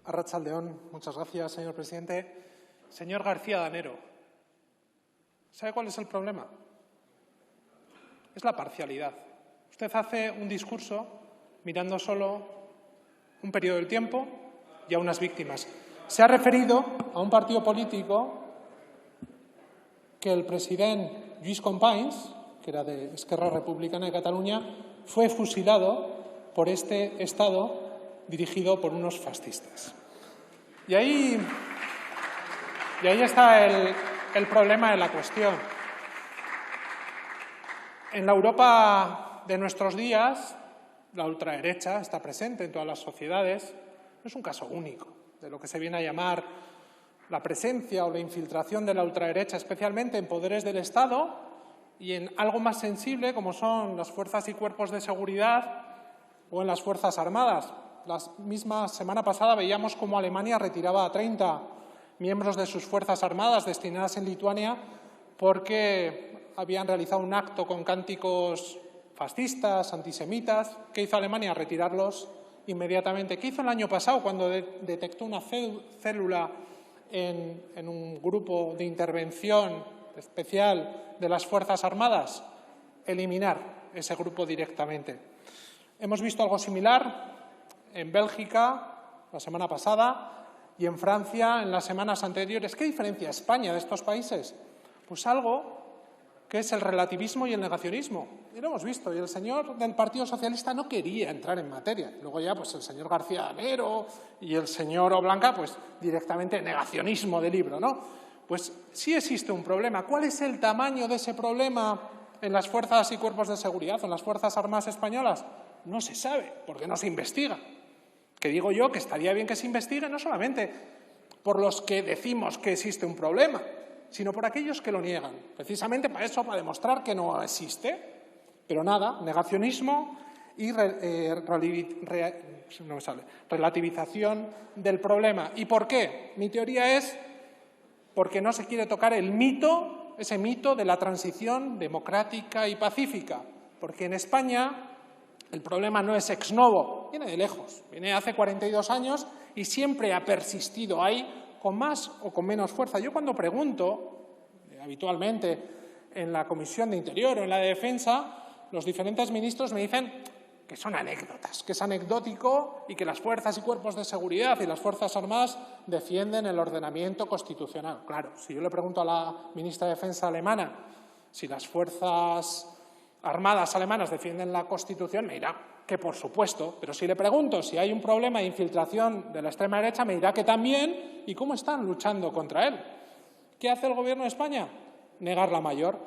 Arratsaldeón, muchas gracias, señor presidente. Señor García Danero, ¿sabe cuál es el problema? Es la parcialidad. Usted hace un discurso mirando solo un periodo del tiempo y a unas víctimas. Se ha referido a un partido político que el presidente Lluís Companys, que era de Esquerra Republicana de Cataluña, fue fusilado por este Estado dirigido por unos fascistas. Y ahí está el problema de la cuestión. En la Europa de nuestros días, la ultraderecha está presente en todas las sociedades. No es un caso único de lo que se viene a llamar la presencia o la infiltración de la ultraderecha, especialmente en poderes del Estado y en algo más sensible como son las fuerzas y cuerpos de seguridad o en las Fuerzas Armadas. La misma semana pasada veíamos cómo Alemania retiraba a 30 miembros de sus Fuerzas Armadas destinadas en Lituania porque habían realizado un acto con cánticos fascistas, antisemitas. ¿Qué hizo Alemania? Retirarlos inmediatamente. ¿Qué hizo el año pasado cuando detectó una célula en un grupo de intervención especial de las Fuerzas Armadas? Eliminar ese grupo directamente. Hemos visto algo similar en Bélgica la semana pasada y en Francia en las semanas anteriores. ¿Qué diferencia España de estos países? Pues algo que es el relativismo y el negacionismo. Y lo hemos visto. Y el señor del Partido Socialista no quería entrar en materia. Luego ya pues el señor García Danero y el señor Oblanca pues directamente negacionismo de libro, ¿no? Pues sí existe un problema. ¿Cuál es el tamaño de ese problema en las fuerzas y cuerpos de seguridad o en las Fuerzas Armadas españolas? No se sabe, porque no se investiga. Que digo yo que estaría bien que se investigue no solamente por los que decimos que existe un problema, sino por aquellos que lo niegan. Precisamente para eso, para demostrar que no existe. Pero nada, negacionismo y relativización del problema. ¿Y por qué? Mi teoría es porque no se quiere tocar el mito, ese mito de la transición democrática y pacífica. Porque en España el problema no es ex novo, viene de lejos, viene hace 42 años y siempre ha persistido ahí con más o con menos fuerza. Yo cuando pregunto, habitualmente en la Comisión de Interior o en la de Defensa, los diferentes ministros me dicen que son anécdotas, que es anecdótico y que las fuerzas y cuerpos de seguridad y las Fuerzas Armadas defienden el ordenamiento constitucional. Claro, si yo le pregunto a la ministra de Defensa alemana si las Fuerzas Armadas alemanas defienden la Constitución, me dirá que por supuesto, pero si le pregunto si hay un problema de infiltración de la extrema derecha, me dirá que también y cómo están luchando contra él. ¿Qué hace el Gobierno de España? Negar la mayor.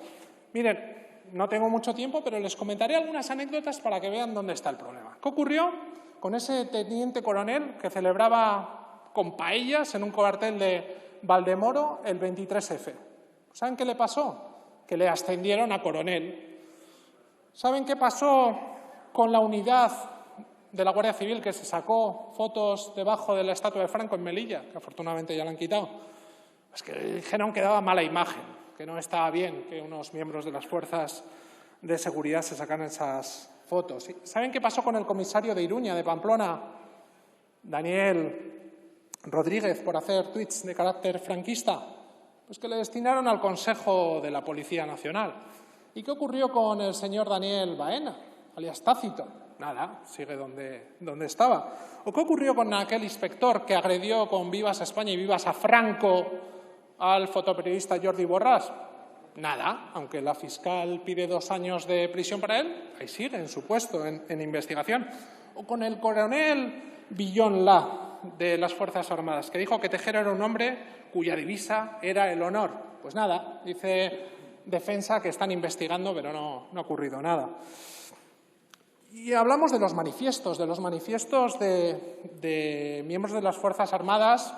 Miren, no tengo mucho tiempo, pero les comentaré algunas anécdotas para que vean dónde está el problema. ¿Qué ocurrió con ese teniente coronel que celebraba con paellas en un cuartel de Valdemoro el 23F? ¿Saben qué le pasó? Que le ascendieron a coronel. ¿Saben qué pasó con la unidad de la Guardia Civil que se sacó fotos debajo de la estatua de Franco en Melilla, que afortunadamente ya la han quitado? Pues que dijeron que daba mala imagen, que no estaba bien que unos miembros de las fuerzas de seguridad se sacaran esas fotos. ¿Saben qué pasó con el comisario de Iruña, de Pamplona, Daniel Rodríguez, por hacer tuits de carácter franquista? Pues que le destinaron al Consejo de la Policía Nacional. ¿Y qué ocurrió con el señor Daniel Baena, alias Tácito? Nada, sigue donde estaba. ¿O qué ocurrió con aquel inspector que agredió con vivas a España y vivas a Franco al fotoperiodista Jordi Borràs? Nada, aunque la fiscal pide 2 años de prisión para él, ahí sigue en su puesto, en investigación. O con el coronel Villon La, de las Fuerzas Armadas, que dijo que Tejero era un hombre cuya divisa era el honor. Pues nada, dice Defensa que están investigando, pero no ha ocurrido nada. Y hablamos de los manifiestos de miembros de las Fuerzas Armadas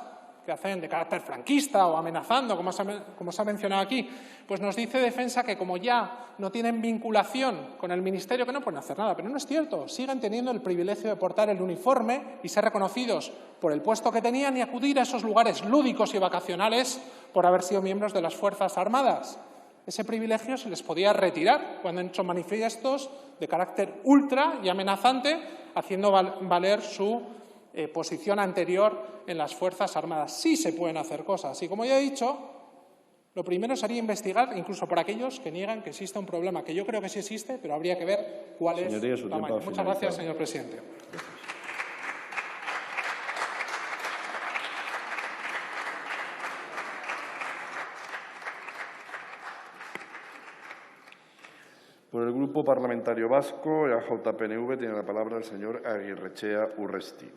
que hacen de carácter franquista o amenazando, como se ha mencionado aquí. Pues nos dice Defensa que como ya no tienen vinculación con el Ministerio, que no pueden hacer nada. Pero no es cierto, siguen teniendo el privilegio de portar el uniforme y ser reconocidos por el puesto que tenían y acudir a esos lugares lúdicos y vacacionales por haber sido miembros de las Fuerzas Armadas. Ese privilegio se les podía retirar cuando han hecho manifiestos de carácter ultra y amenazante, haciendo valer su posición anterior en las Fuerzas Armadas. Sí se pueden hacer cosas y, como ya he dicho, lo primero sería investigar, incluso por aquellos que niegan que existe un problema, que yo creo que sí existe, pero habría que ver cuál es su tamaño. Muchas gracias, señor presidente. Por el Grupo Parlamentario Vasco, EAJ-PNV, tiene la palabra el señor Aguirrechea Urresti.